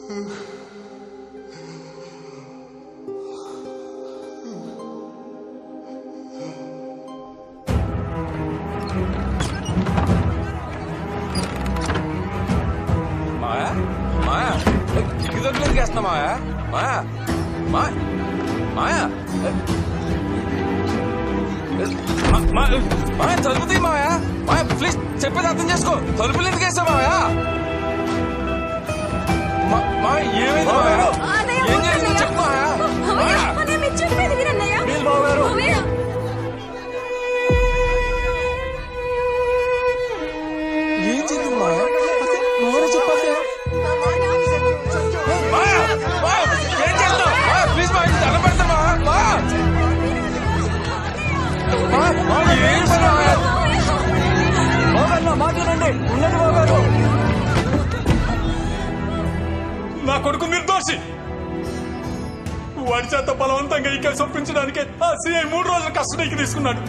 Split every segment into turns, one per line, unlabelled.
మాయా మాయా దిగుదొడ్లు వేస్తున్నా మాయా మాయా మాయా మాయా మాయా తలుపు తీ మాయా మాయా ప్లీజ్ చెప్పేది అర్థం చేసుకో తలుపులు ఎందుకు వేస్తా మాయా మాయా ఏమైంది మాయా ఏం చేసిందో చెప్పు మాయా
చెప్పేది వినన్నయ్య
ఏం జరిగింది మాయా నువ్వే చెప్పాలి మాయా ఏం చేస్తావు మాయా ప్లీజ్ మాయా దండం పెడతా మాయా
మాట్లాడండి ఉన్నది బాగారు.
నా కొడుకు నిర్దోషి. వాడి చేత బలవంతంగా ఈ కేసు ఒప్పించడానికే ఆ సిఐ 3 రోజులు కస్టడీకి తీసుకున్నాడు.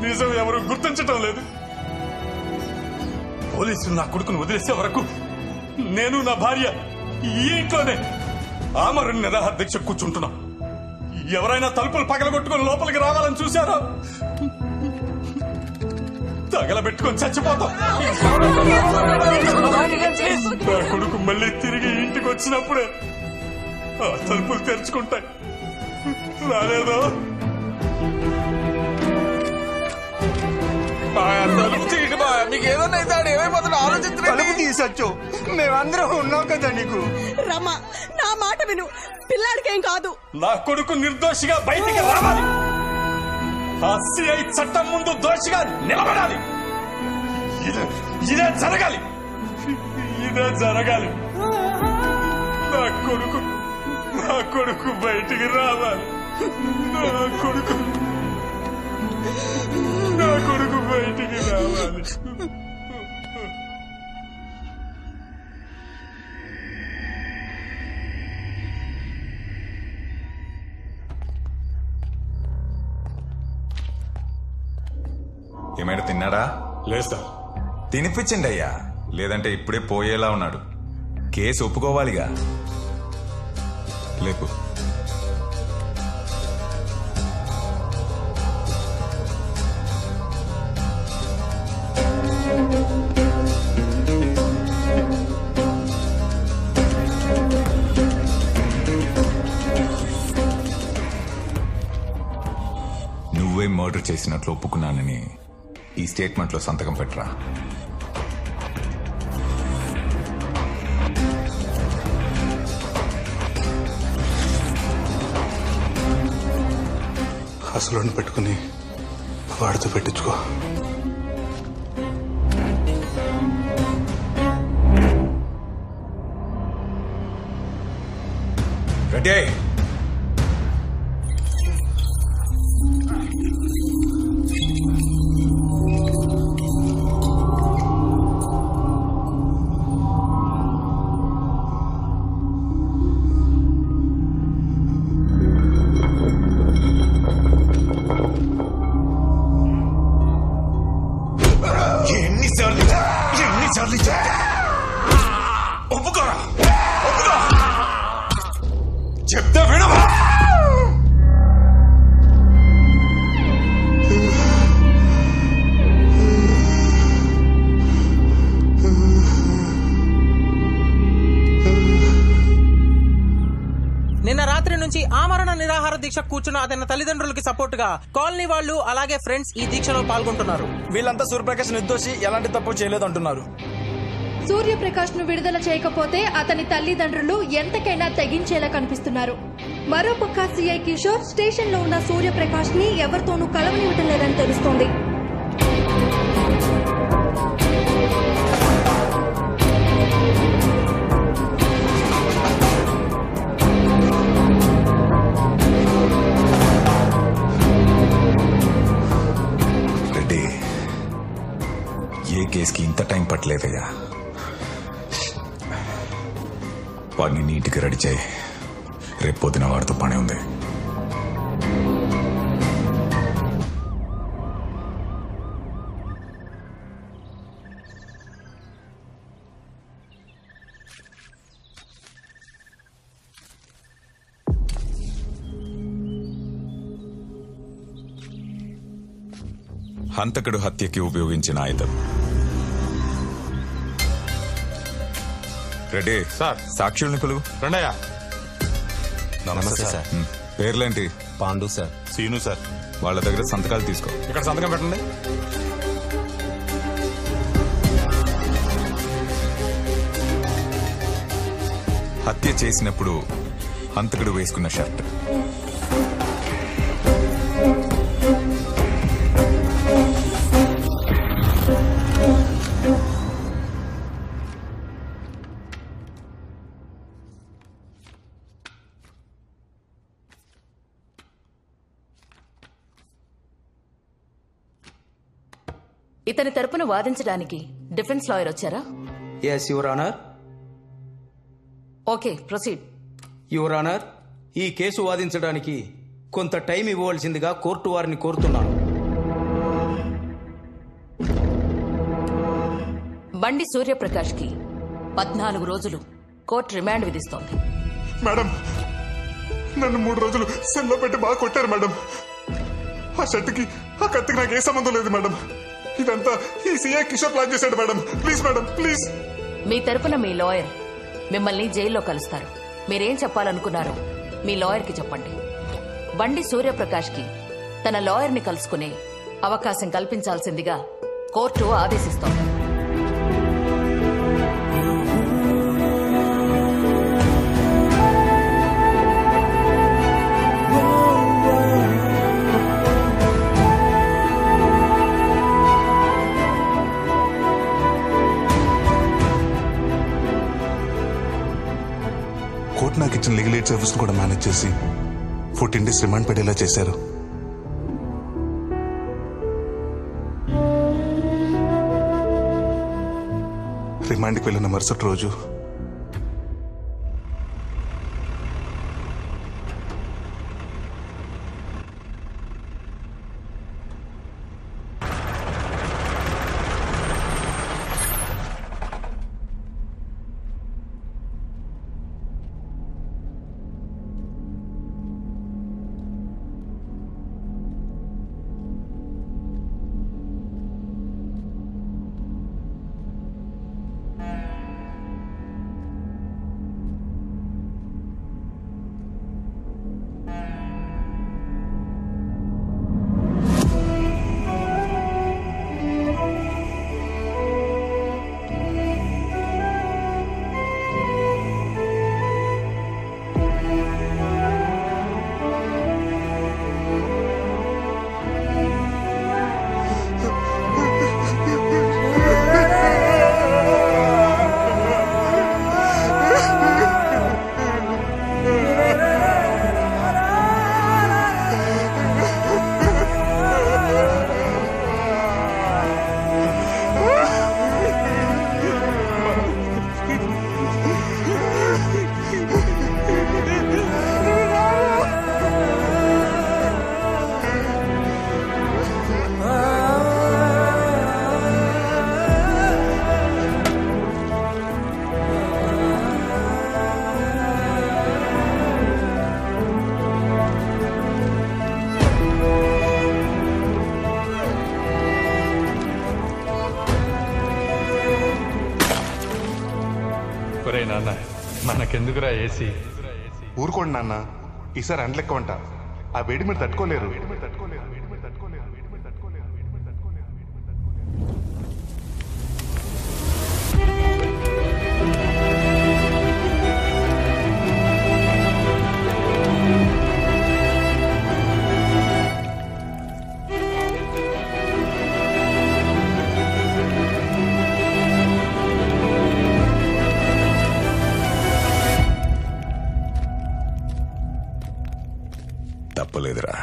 నిజం ఎవరు గుర్తించటం లేదు. పోలీసులు నా కొడుకును వదిలేసే వరకు నేను నా భార్య ఈ ఇంట్లోనే ఆమరణ నిరాహార దీక్ష కూర్చుంటున్నా. ఎవరైనా తలుపులు పగలగొట్టుకుని లోపలికి రావాలని చూశారో తగలబెట్టుకొని చచ్చిపోతాం. నా కొడుకు మళ్ళీ తిరిగి ఇంటికి వచ్చినప్పుడే ఆ తలుపులు తెరుచుకుంటాయి. రాలేదో
తలుపు తీయండి మాయా మీకు ఏదన్నా అయితే ఏమైపోతున్నా ఆలోచించండి.
తలుపు తీసొచ్చు మేమందరం ఉన్నాం కదా నీకు.
రమ్మా నా మాట విను పిల్లాడికేం కాదు.
నా కొడుకు నిర్దోషిగా బయటికి రావాలి. ఆ సిఐ చట్టం ముందు దోషిగా నిలబడాలి. ఇదే జరగాలి. ఇదే జరగాలి. నా కొడుకు బయటికి రావాలి. నా కొడుకు బయటికి రావాలి.
ఏమైనా తిన్నాడా?
లేదు సార్.
తినిపించండి అయ్యా, లేదంటే ఇప్పుడే పోయేలా ఉన్నాడు. కేసు ఒప్పుకోవాలిగా. లేపు. నువ్వే మర్డర్ చేసినట్లు ఒప్పుకున్నానని ఈ స్టేట్మెంట్లో సంతకం పెట్టరా.
అసలు పెట్టుకుని వాడితో పెట్టించుకో.
రెడీ. ఎన్నిసార్లు ఒప్పుకోరా, ఒప్పుకో చెప్తే వినవా?
నిన్న రాత్రి నుంచి ఆమరణ నిరాహార దీక్ష కూర్చున్న అతని తల్లిదండ్రులకి సపోర్ట్ గా కాలనీ వాళ్ళు అలాగే ఫ్రెండ్స్ ఈ దీక్షలో పాల్గొంటున్నారు.
వీళ్ళంతా సూర్యప్రకాష్ నిర్దోషి, ఎలాంటి తప్పు చేయలేదంటున్నారు.
సూర్యప్రకాష్ ను విడుదల చేయకపోతే అతని తల్లిదండ్రులు ఎంతకైనా తెగించేలా కనిపిస్తున్నారు. మరోపక్క సిఐ కిషోర్ స్టేషన్ లో ఉన్న సూర్యప్రకాష్ ని ఎవరితోనూ కలవనివ్వటం లేదని తెలుస్తోంది.
రెడ్డి, ఏ కేసుకి ఇంత టైం పట్టలేదయ్యా. వాడిని నీట్గా రెడీ చేయి. రేపు పొద్దున వాడితో పని ఉంది. హంతకుడు హత్యకి ఉపయోగించిన ఆయుధం. రెడ్డి
సార్.
సాక్షుల్ని పిలువు.
రండయ్యా.
నమస్తే సార్.
పేర్లేంటి?
పాండు సార్.
సీను సార్.
వాళ్ళ దగ్గర సంతకాలు తీసుకో.
ఇక్కడ సంతకం పెట్టండి.
హత్య చేసినప్పుడు హంతకుడు వేసుకున్న షర్ట్.
ఇతని తరపున వాదించడానికి డిఫెన్స్ లాయర్ వచ్చారా?
Yes your honour.
Okay, proceed.
Your honour, ఈ కేసు వాదించడానికి కొంత టైం ఇవ్వవలసిందిగా కోర్టు వారిని కోరుతున్నాను.
బండి సూర్యప్రకాష్ కి 14 రోజులు కోర్టు రిమాండ్ విధిస్తోంది.
మేడం, నన్ను 3 రోజులు సెల్లో పెట్టి బాగా కొట్టారు మేడం. ఆ షర్ట్కి ఆ కత్తికి నాకు ఏ సంబంధం లేదు మేడం. ఇదంతా ఈ సీఏ కిషోర్ ప్లాన్ చేశాడు మేడం. Please madam, please.
మీ తరపున మీ లాయర్ మిమ్మల్ని జైల్లో కలుస్తారు. మీరేం చెప్పాలనుకున్నారో మీ లాయర్ కి చెప్పండి. బండి సూర్యప్రకాష్ కి తన లాయర్ ని కలుసుకునే అవకాశం కల్పించాల్సిందిగా కోర్టు ఆదేశిస్తోంది.
కోర్టు నాకు ఇచ్చిన లీగల్ ఎయిడ్ సర్వీస్ కూడా మేనేజ్ చేసి 14 days రిమాండ్ పడేలా చేశారు. రిమాండ్కి వెళ్ళిన మరుసటి రోజు
నాన్న, మనకెందుకురా ఏసీ?
ఊరుకోండి నాన్న, ఈసారి అండ్లెక్క వంట. ఆ వేడి మీరు తట్టుకోలేరు.
తప్పలేదురా.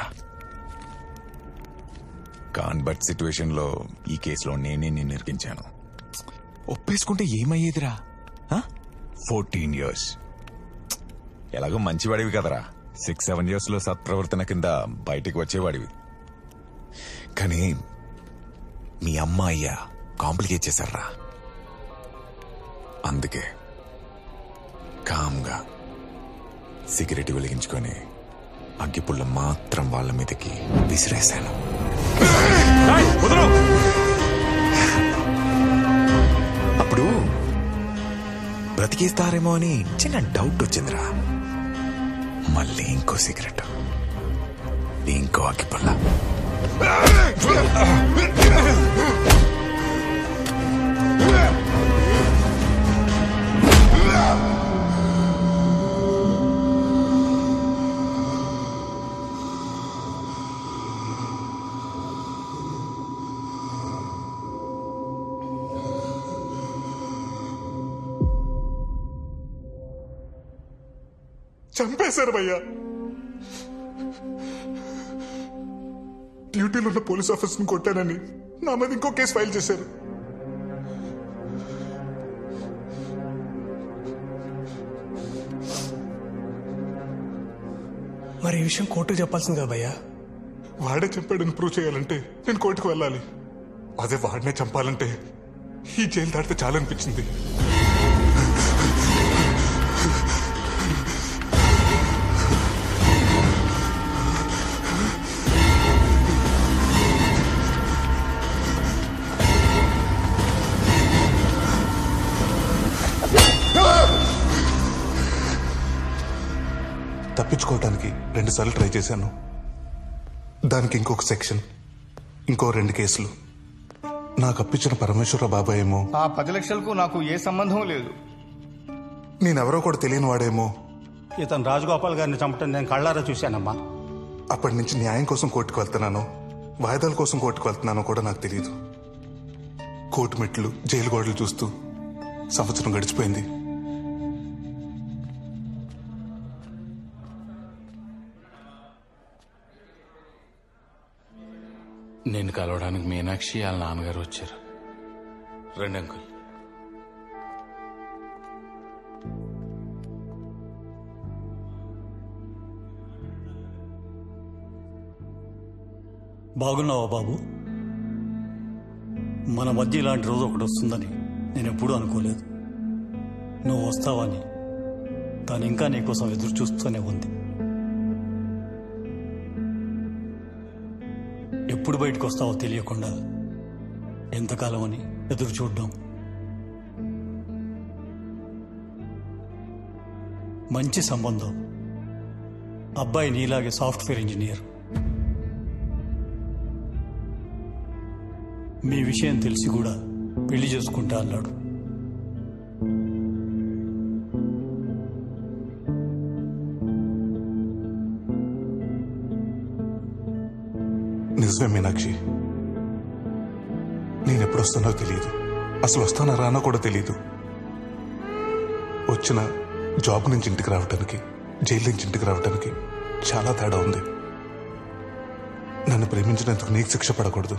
కాన్బట్ సిచ్యువేషన్ లో ఈ కేసులో నేనే నిన్ను ఇరికించాను. ఒప్పేసుకుంటే ఏమయ్యేదిరా? 14 years. ఎలాగో మంచివాడివి కదరా. 6-7 years లో సత్ప్రవర్తన కింద బయటికి వచ్చేవాడివి. కానీ మీ అమ్మ అయ్యా కాంప్లికేట్ చేశారా. అందుకే కామ్గా సిగరెట్ వెలిగించుకొని అగ్గిపుల్ల మాత్రం వాళ్ళ మీదకి విసిరేశాను.
అప్పుడు బ్రతికిస్తారేమో అని చిన్న డౌట్ వచ్చిందిరా. మళ్ళీ ఇంకో సిగరెట్, ఇంకో అగ్గిపల్ల.
చంపేశారు భయ్యా. డ్యూటీలో ఉన్న పోలీస్ ఆఫీసర్ని కొట్టానని నా మీద ఇంకో కేసు ఫైల్ చేశారు.
మరి ఈ విషయం కోర్టుకు చెప్పాల్సింది కదా భయ్యా.
వాడే చెప్పాడని ప్రూవ్ చేయాలంటే నేను కోర్టుకు వెళ్ళాలి. అదే వాడినే చంపాలంటే ఈ జైలు దాటితే చాలనిపించింది.
తప్పించుకోవటానికి 2 సార్లు ట్రై చేశాను. దానికి ఇంకొక సెక్షన్, ఇంకో 2 కేసులు. నాకు అప్పించిన పరమేశ్వర బాబాయ్ ఏమో
ఆ 10 లక్షలకు నాకు ఏ సంబంధం లేదు.
నేనెవరో కూడా తెలియని వాడేమో
ఇతను రాజగోపాల్ గారిని చంపటం నేను కళ్ళారా చూశానమ్మా.
అప్పటి నుంచి న్యాయం కోసం కోర్టుకు వెళ్తున్నానో వాయిదాల కోసం కోర్టుకు వెళ్తున్నానో కూడా నాకు తెలియదు. కోర్టు మెట్లు, జైలు గోడలు చూస్తూ సంవత్సరం గడిచిపోయింది.
నేను కలవడానికి మీనాక్షి వాళ్ళ నాన్నగారు వచ్చారు. రండి అంకుల్.
బాగున్నావా బాబు? మన మధ్య ఇలాంటి రోజు ఒకటి వస్తుందని నేను ఎప్పుడూ అనుకోలేదు. నువ్వు వస్తావని తను ఇంకా నీకోసం ఎదురు చూస్తూనే ఉంది. ఎప్పుడు బయటకు వస్తావో తెలియకుండా ఎంతకాలం అని ఎదురు చూడ్డాం. మంచి సంబంధం. అబ్బాయి నీలాగే సాఫ్ట్వేర్ ఇంజనీర్. మీ విషయం తెలిసి కూడా పెళ్లి చేసుకుంటా అన్నాడు.
నిజమే మీనాక్షి, నేనెప్పుడు వస్తానో తెలియదు. అసలు వస్తానా రానో కూడా తెలియదు. వచ్చిన జాబ్ నుంచి ఇంటికి రావటానికి, జైలు నుంచి ఇంటికి రావటానికి చాలా తేడా ఉంది. నన్ను ప్రేమించినందుకు నీకు శిక్ష పడకూడదు.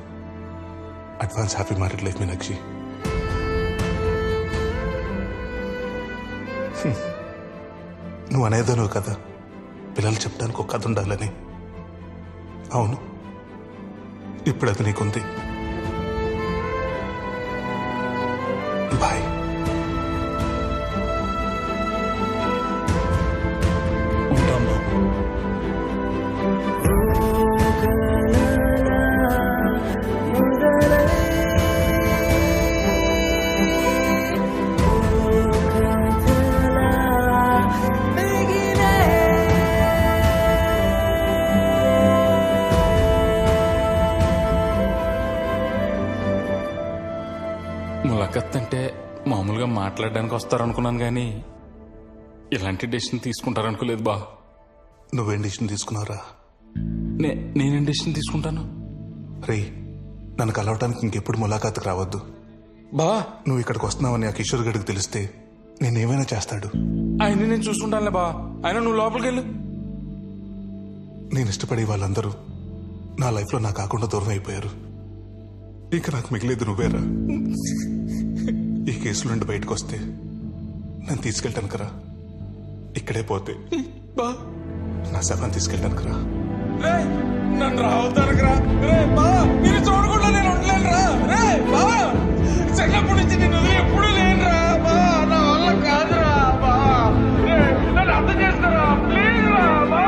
Advance happy married life Meenakshi. నువ్వు అనేదాను కదా, పిల్లలు చెప్పడానికి ఒక కథ ఉండాలని. అవును, ఇప్పుడు అది నీకుంది. బాయ్.
ఉంటాం బాబు.
ములాఖత్ అంటే మామూలుగా మాట్లాడడానికి వస్తారనుకున్నాను కానీ ఇలాంటి డెసిషన్ తీసుకుంటారనుకోలేదు బా.
నువ్వేం డెసిషన్ తీసుకున్నావురా?
నేనేం డెసిషన్ తీసుకుంటాను?
రే, నన్ను కలవటానికి ఇంకెప్పుడు ములాఖాతుకు రావద్దు
బా.
నువ్వు ఇక్కడికి వస్తున్నావని ఆ కిషోర్ గడికి తెలిస్తే నేనేమైనా చేస్తాడు.
ఆయన నేను చూసుకుంటానులే బా. ఆయన నువ్వు లోపలికి వెళ్ళు.
నేను ఇష్టపడే వాళ్ళందరూ నా లైఫ్లో నా కాకుండా దూరం అయిపోయారు. ఇక నాకు మిగిలేదు నువ్వేరా. ఈ కేసుల నుండి బయటకు వస్తే నన్ను తీసుకెళ్ళటానికి రా. ఇక్కడే పోతే నా శవాన్ని తీసుకెళ్ళటానికి రా.
నన్ను రావద్దనకరా. నేను చూడకుండా నేను ఉండలేనురా. రే బా, చిన్నప్పటి నుంచి నేను వదిలి ఎప్పుడూ లేనురా బా. నా వల్ల కాదురా బా. నన్ను అర్థం చేస్తారా ప్లీజ్ రా బా.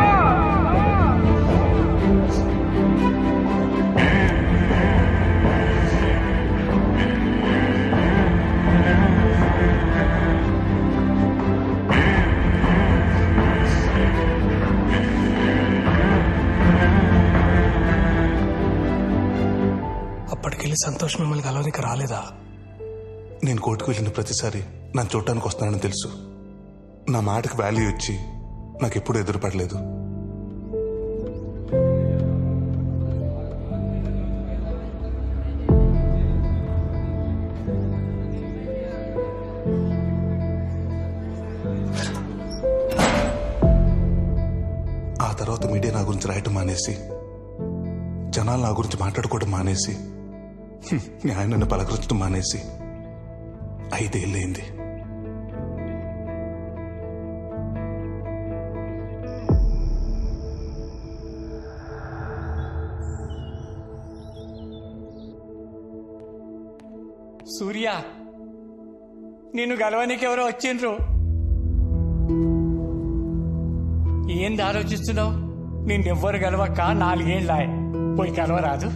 చెల్లి సంతోష్ మిమ్మల్ని కలవనికి రాలేదా?
నేను కోర్టుకు వెళ్ళిన ప్రతిసారి నన్ను చూడటానికి వస్తున్నానని తెలుసు. నా మాటకు వాల్యూ ఇచ్చి నాకెప్పుడు ఎదురుపడలేదు. ఆ తర్వాత మీడియా నా గురించి రాయటం మానేసి, జనాలు నా గురించి మాట్లాడుకోవడం మానేసి, న్యాయం నన్ను పలకరించడం మానేసి 5 ఏళ్ళైంది.
సూర్య, నిన్ను గలవానికి ఎవరో వచ్చిండ్రు. ఏంది ఆలోచిస్తున్నావు? నిన్నెవ్వరు గలవక 4 ఏళ్ళాయి. పోయి కలవరాదు?